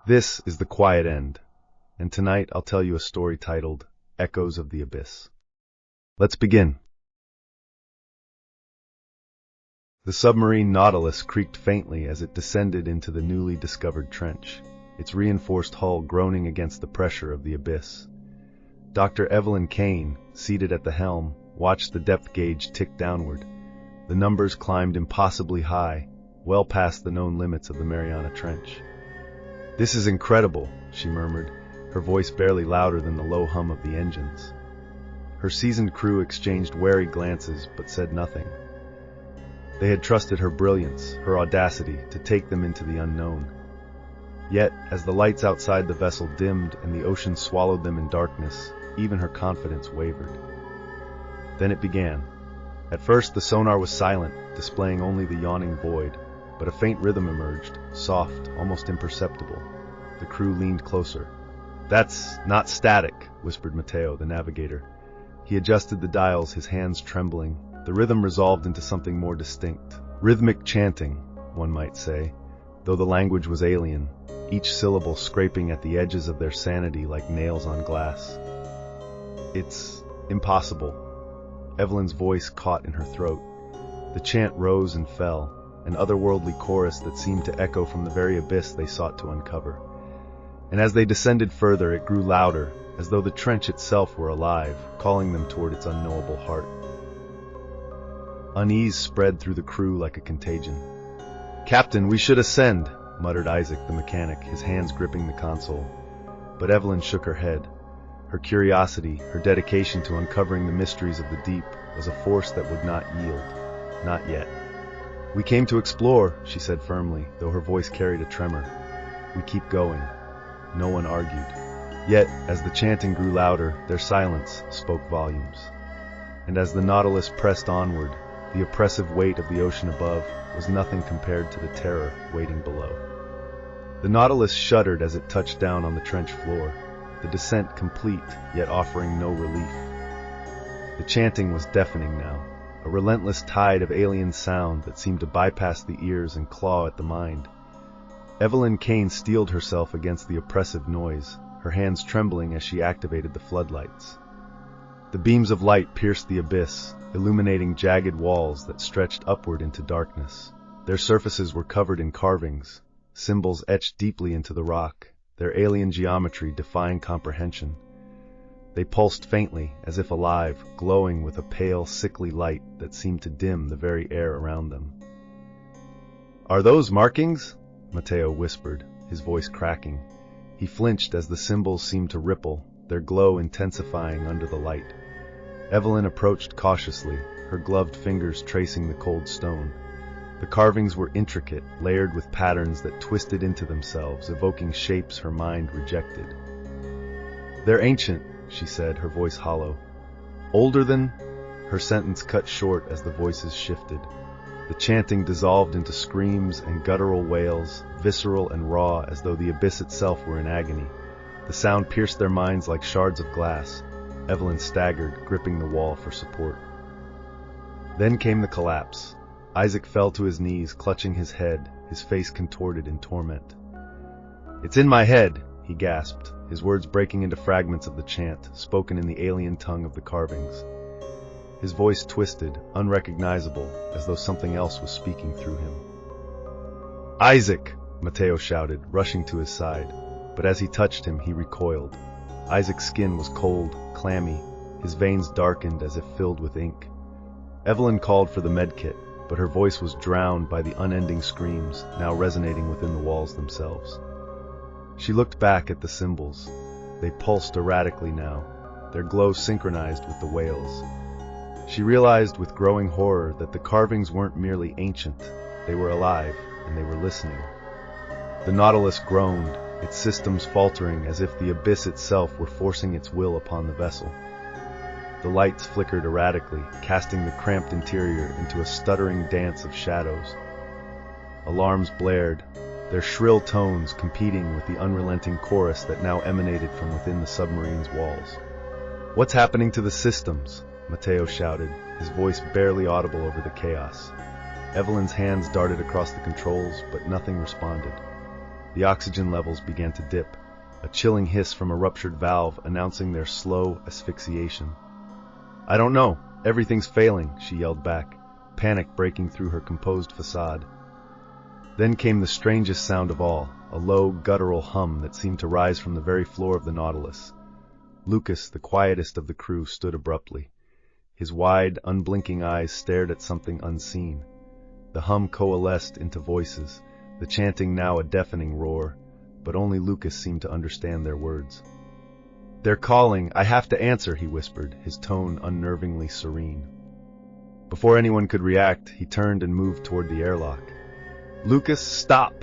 This is The Quiet End, and tonight I'll tell you a story titled Echoes of the Abyss. Let's begin. The submarine Nautilus creaked faintly as it descended into the newly discovered trench, its reinforced hull groaning against the pressure of the abyss. Dr. Evelyn Kane, seated at the helm, watched the depth gauge tick downward. The numbers climbed impossibly high, well past the known limits of the Mariana Trench. "This is incredible," she murmured, her voice barely louder than the low hum of the engines. Her seasoned crew exchanged wary glances but said nothing. They had trusted her brilliance, her audacity, to take them into the unknown. Yet, as the lights outside the vessel dimmed and the ocean swallowed them in darkness, even her confidence wavered. Then it began. At first the sonar was silent, displaying only the yawning void, but a faint rhythm emerged, soft, almost imperceptible. The crew leaned closer. "That's not static," whispered Matteo, the navigator. He adjusted the dials, his hands trembling. The rhythm resolved into something more distinct. Rhythmic chanting, one might say, though the language was alien, each syllable scraping at the edges of their sanity like nails on glass. "It's impossible." Evelyn's voice caught in her throat. The chant rose and fell, an otherworldly chorus that seemed to echo from the very abyss they sought to uncover. And as they descended further, it grew louder, as though the trench itself were alive, calling them toward its unknowable heart. Unease spread through the crew like a contagion. "Captain, we should ascend," muttered Isaac, the mechanic, his hands gripping the console. But Evelyn shook her head. Her curiosity, her dedication to uncovering the mysteries of the deep, was a force that would not yield. Not yet. "We came to explore," she said firmly, though her voice carried a tremor. "We keep going." No one argued. Yet, as the chanting grew louder, their silence spoke volumes. And as the Nautilus pressed onward, the oppressive weight of the ocean above was nothing compared to the terror waiting below. The Nautilus shuddered as it touched down on the trench floor, the descent complete, yet offering no relief. The chanting was deafening now, a relentless tide of alien sound that seemed to bypass the ears and claw at the mind. Evelyn Kane steeled herself against the oppressive noise, her hands trembling as she activated the floodlights. The beams of light pierced the abyss, illuminating jagged walls that stretched upward into darkness. Their surfaces were covered in carvings, symbols etched deeply into the rock, their alien geometry defying comprehension. They pulsed faintly, as if alive, glowing with a pale, sickly light that seemed to dim the very air around them. "Are those markings?" Matteo whispered, his voice cracking. He flinched as the symbols seemed to ripple, their glow intensifying under the light. Evelyn approached cautiously, her gloved fingers tracing the cold stone. The carvings were intricate, layered with patterns that twisted into themselves, evoking shapes her mind rejected. "They're ancient," she said, her voice hollow. "Older than—" Her sentence cut short as the voices shifted. The chanting dissolved into screams and guttural wails, visceral and raw as though the abyss itself were in agony. The sound pierced their minds like shards of glass. Evelyn staggered, gripping the wall for support. Then came the collapse. Isaac fell to his knees, clutching his head, his face contorted in torment. "It's in my head," he gasped, his words breaking into fragments of the chant, spoken in the alien tongue of the carvings. His voice twisted, unrecognizable, as though something else was speaking through him. "Isaac!" Matteo shouted, rushing to his side. But as he touched him, he recoiled. Isaac's skin was cold, clammy, his veins darkened as if filled with ink. Evelyn called for the medkit, but her voice was drowned by the unending screams, now resonating within the walls themselves. She looked back at the symbols. They pulsed erratically now, their glow synchronized with the wails. She realized with growing horror that the carvings weren't merely ancient, they were alive, and they were listening. The Nautilus groaned, its systems faltering as if the abyss itself were forcing its will upon the vessel. The lights flickered erratically, casting the cramped interior into a stuttering dance of shadows. Alarms blared, their shrill tones competing with the unrelenting chorus that now emanated from within the submarine's walls. "What's happening to the systems?" Matteo shouted, his voice barely audible over the chaos. Evelyn's hands darted across the controls, but nothing responded. The oxygen levels began to dip, a chilling hiss from a ruptured valve announcing their slow asphyxiation. "I don't know. Everything's failing," she yelled back, panic breaking through her composed facade. Then came the strangest sound of all, a low, guttural hum that seemed to rise from the very floor of the Nautilus. Lucas, the quietest of the crew, stood abruptly. His wide, unblinking eyes stared at something unseen. The hum coalesced into voices, the chanting now a deafening roar, but only Lucas seemed to understand their words. "They're calling. I have to answer," he whispered, his tone unnervingly serene. Before anyone could react, he turned and moved toward the airlock. "Lucas, stop!"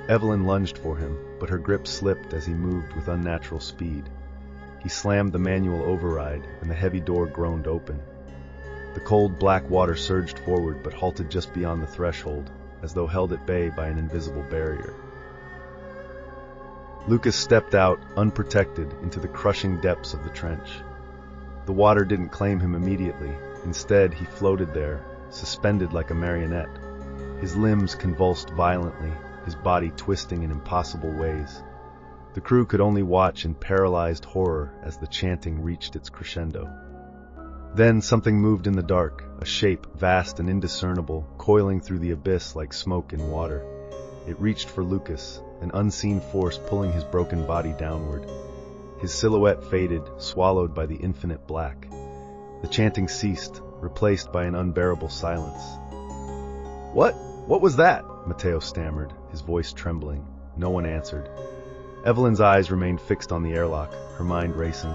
Evelyn lunged for him, but her grip slipped as he moved with unnatural speed. He slammed the manual override, and the heavy door groaned open. The cold black water surged forward but halted just beyond the threshold, as though held at bay by an invisible barrier. Lucas stepped out, unprotected, into the crushing depths of the trench. The water didn't claim him immediately. Instead, he floated there, suspended like a marionette. His limbs convulsed violently, his body twisting in impossible ways. The crew could only watch in paralyzed horror as the chanting reached its crescendo. Then something moved in the dark, a shape vast and indiscernible, coiling through the abyss like smoke in water. It reached for Lucas, an unseen force pulling his broken body downward. His silhouette faded, swallowed by the infinite black. The chanting ceased, replaced by an unbearable silence. What was that?" Matteo stammered, his voice trembling. No one answered. Evelyn's eyes remained fixed on the airlock, her mind racing.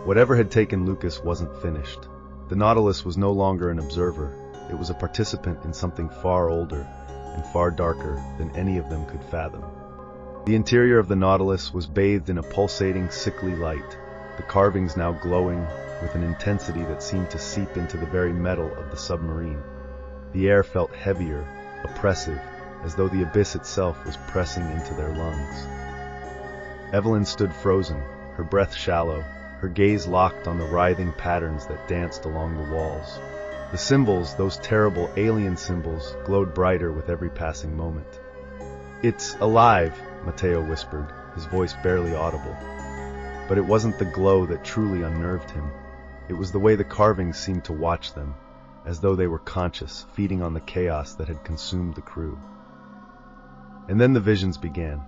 Whatever had taken Lucas wasn't finished. The Nautilus was no longer an observer. It was a participant in something far older and far darker than any of them could fathom. The interior of the Nautilus was bathed in a pulsating, sickly light, the carvings now glowing with an intensity that seemed to seep into the very metal of the submarine. The air felt heavier, oppressive, as though the abyss itself was pressing into their lungs. Evelyn stood frozen, her breath shallow, her gaze locked on the writhing patterns that danced along the walls. The symbols, those terrible alien symbols, glowed brighter with every passing moment. "It's alive," Matteo whispered, his voice barely audible. But it wasn't the glow that truly unnerved him. It was the way the carvings seemed to watch them, as though they were conscious, feeding on the chaos that had consumed the crew. And then the visions began.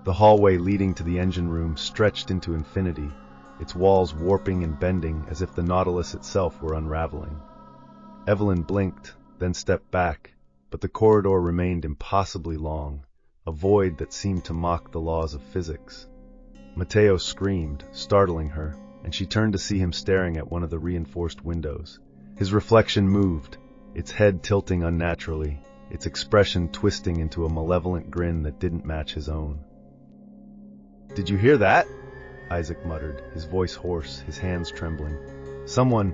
The hallway leading to the engine room stretched into infinity, its walls warping and bending as if the Nautilus itself were unraveling. Evelyn blinked, then stepped back, but the corridor remained impossibly long, a void that seemed to mock the laws of physics. Matteo screamed, startling her, and she turned to see him staring at one of the reinforced windows. His reflection moved, its head tilting unnaturally, its expression twisting into a malevolent grin that didn't match his own. "Did you hear that?" Isaac muttered, his voice hoarse, his hands trembling. Someone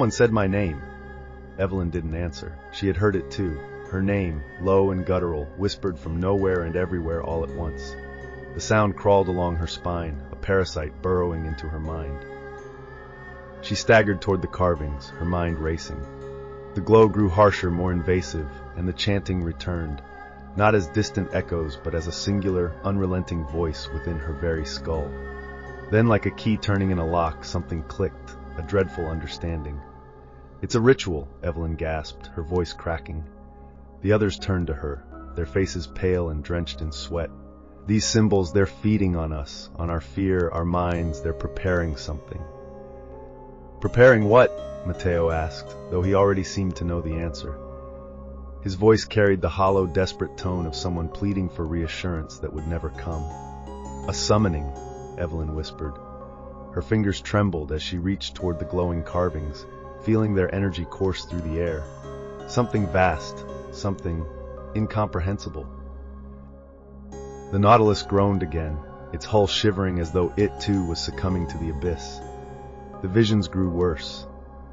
said my name." Evelyn didn't answer. She had heard it too. Her name, low and guttural, whispered from nowhere and everywhere all at once. The sound crawled along her spine, a parasite burrowing into her mind. She staggered toward the carvings, her mind racing. The glow grew harsher, more invasive, and the chanting returned, not as distant echoes, but as a singular, unrelenting voice within her very skull. Then, like a key turning in a lock, something clicked, a dreadful understanding. "It's a ritual," Evelyn gasped, her voice cracking. The others turned to her, their faces pale and drenched in sweat. "These symbols, they're feeding on us, on our fear, our minds, they're preparing something." "Preparing what?" Matteo asked, though he already seemed to know the answer. His voice carried the hollow, desperate tone of someone pleading for reassurance that would never come. "A summoning," Evelyn whispered. Her fingers trembled as she reached toward the glowing carvings, feeling their energy course through the air. Something vast, something incomprehensible. The Nautilus groaned again, its hull shivering as though it too was succumbing to the abyss. The visions grew worse.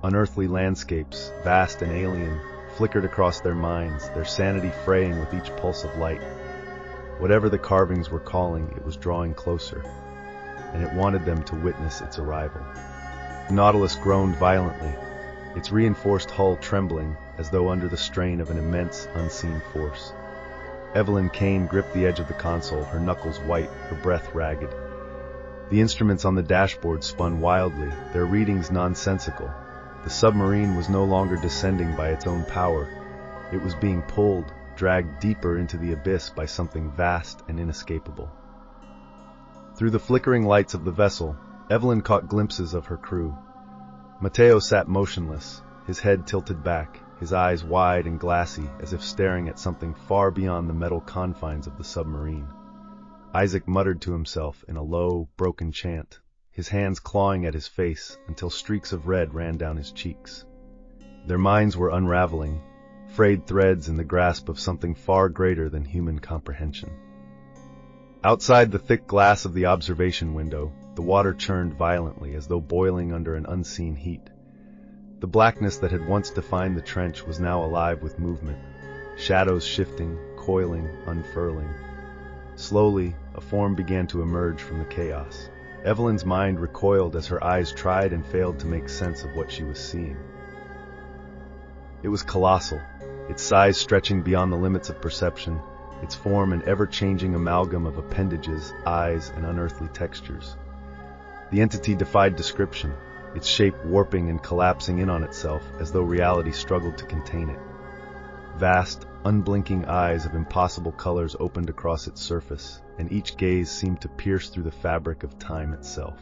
Unearthly landscapes, vast and alien, flickered across their minds, their sanity fraying with each pulse of light. Whatever the carvings were calling, it was drawing closer, and it wanted them to witness its arrival. The Nautilus groaned violently, its reinforced hull trembling as though under the strain of an immense, unseen force. Evelyn Kane gripped the edge of the console, her knuckles white, her breath ragged. The instruments on the dashboard spun wildly, their readings nonsensical. The submarine was no longer descending by its own power. It was being pulled, dragged deeper into the abyss by something vast and inescapable. Through the flickering lights of the vessel, Evelyn caught glimpses of her crew. Matteo sat motionless, his head tilted back, his eyes wide and glassy, as if staring at something far beyond the metal confines of the submarine. Isaac muttered to himself in a low, broken chant, his hands clawing at his face until streaks of red ran down his cheeks. Their minds were unraveling, frayed threads in the grasp of something far greater than human comprehension. Outside the thick glass of the observation window, the water churned violently as though boiling under an unseen heat. The blackness that had once defined the trench was now alive with movement, shadows shifting, coiling, unfurling. Slowly, a form began to emerge from the chaos. Evelyn's mind recoiled as her eyes tried and failed to make sense of what she was seeing. It was colossal, its size stretching beyond the limits of perception, its form an ever-changing amalgam of appendages, eyes, and unearthly textures. The entity defied description, its shape warping and collapsing in on itself as though reality struggled to contain it. Vast, unblinking eyes of impossible colors opened across its surface, and each gaze seemed to pierce through the fabric of time itself.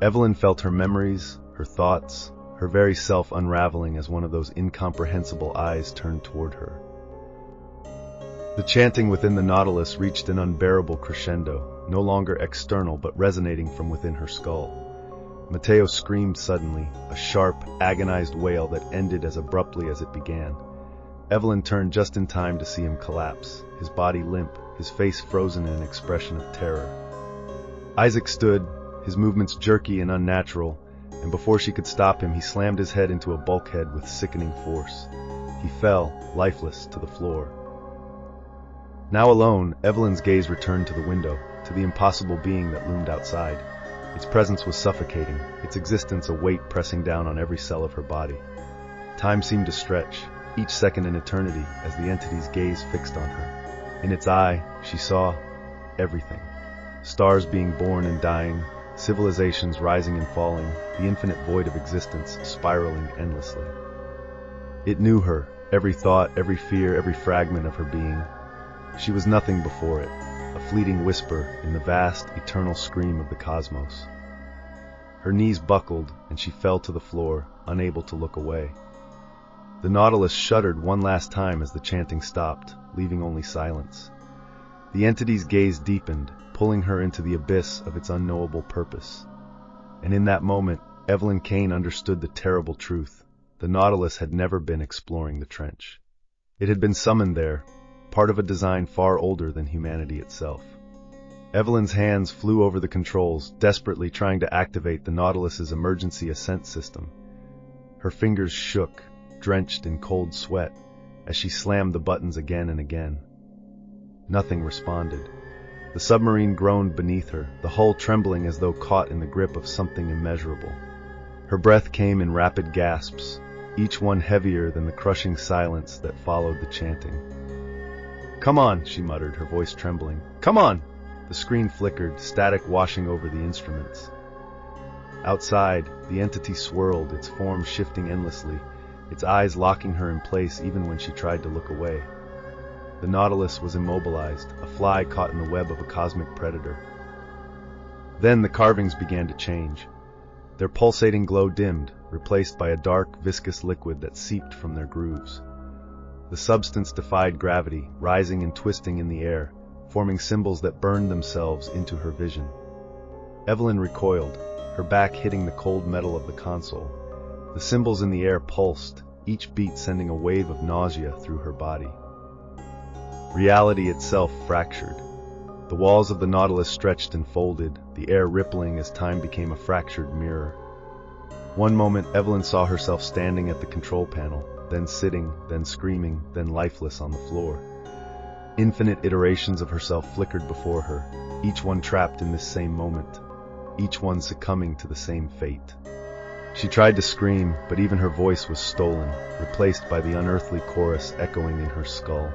Evelyn felt her memories, her thoughts, her very self unraveling as one of those incomprehensible eyes turned toward her. The chanting within the Nautilus reached an unbearable crescendo, no longer external but resonating from within her skull. Matteo screamed suddenly, a sharp, agonized wail that ended as abruptly as it began. Evelyn turned just in time to see him collapse, his body limp, his face frozen in an expression of terror. Isaac stood, his movements jerky and unnatural, and before she could stop him, he slammed his head into a bulkhead with sickening force. He fell, lifeless, to the floor. Now alone, Evelyn's gaze returned to the window, to the impossible being that loomed outside. Its presence was suffocating, its existence a weight pressing down on every cell of her body. Time seemed to stretch, each second an eternity, as the entity's gaze fixed on her. In its eye, she saw everything. Stars being born and dying, civilizations rising and falling, the infinite void of existence spiraling endlessly. It knew her, every thought, every fear, every fragment of her being. She was nothing before it, a fleeting whisper in the vast, eternal scream of the cosmos. Her knees buckled, and she fell to the floor, unable to look away. The Nautilus shuddered one last time as the chanting stopped, leaving only silence. The entity's gaze deepened, pulling her into the abyss of its unknowable purpose. And in that moment, Evelyn Kane understood the terrible truth. The Nautilus had never been exploring the trench. It had been summoned there, part of a design far older than humanity itself. Evelyn's hands flew over the controls, desperately trying to activate the Nautilus's emergency ascent system. Her fingers shook, drenched in cold sweat, as she slammed the buttons again and again. Nothing responded. The submarine groaned beneath her, the hull trembling as though caught in the grip of something immeasurable. Her breath came in rapid gasps, each one heavier than the crushing silence that followed the chanting. "Come on," she muttered, her voice trembling. "Come on!" The screen flickered, static washing over the instruments. Outside, the entity swirled, its form shifting endlessly, its eyes locking her in place even when she tried to look away. The Nautilus was immobilized, a fly caught in the web of a cosmic predator. Then the carvings began to change. Their pulsating glow dimmed, replaced by a dark, viscous liquid that seeped from their grooves. The substance defied gravity, rising and twisting in the air, forming symbols that burned themselves into her vision. Evelyn recoiled, her back hitting the cold metal of the console. The symbols in the air pulsed, each beat sending a wave of nausea through her body. Reality itself fractured. The walls of the Nautilus stretched and folded, the air rippling as time became a fractured mirror. One moment, Evelyn saw herself standing at the control panel, then sitting, then screaming, then lifeless on the floor. Infinite iterations of herself flickered before her, each one trapped in this same moment, each one succumbing to the same fate. She tried to scream, but even her voice was stolen, replaced by the unearthly chorus echoing in her skull.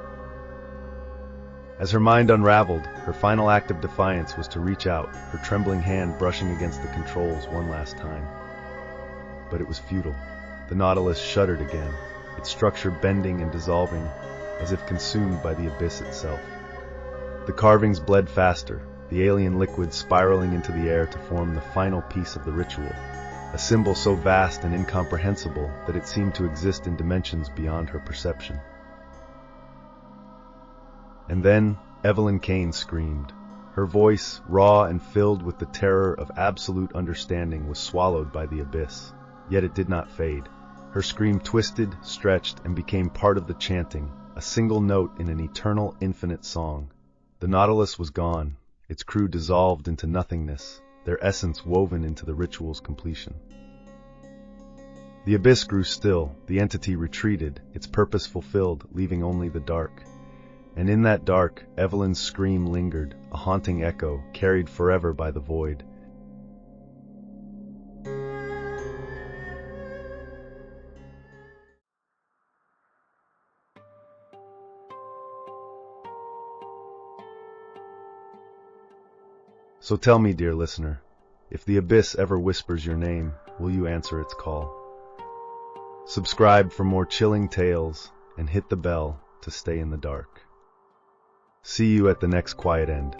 As her mind unraveled, her final act of defiance was to reach out, her trembling hand brushing against the controls one last time. But it was futile. The Nautilus shuddered again, its structure bending and dissolving, as if consumed by the abyss itself. The carvings bled faster, the alien liquid spiraling into the air to form the final piece of the ritual, a symbol so vast and incomprehensible that it seemed to exist in dimensions beyond her perception. And then Evelyn Kane screamed. Her voice, raw and filled with the terror of absolute understanding, was swallowed by the abyss. Yet it did not fade. Her scream twisted, stretched, and became part of the chanting, a single note in an eternal, infinite song. The Nautilus was gone, its crew dissolved into nothingness, their essence woven into the ritual's completion. The abyss grew still, the entity retreated, its purpose fulfilled, leaving only the dark. And in that dark, Evelyn's scream lingered, a haunting echo, carried forever by the void. So tell me, dear listener, if the abyss ever whispers your name, will you answer its call? Subscribe for more chilling tales and hit the bell to stay in the dark. See you at the next quiet end.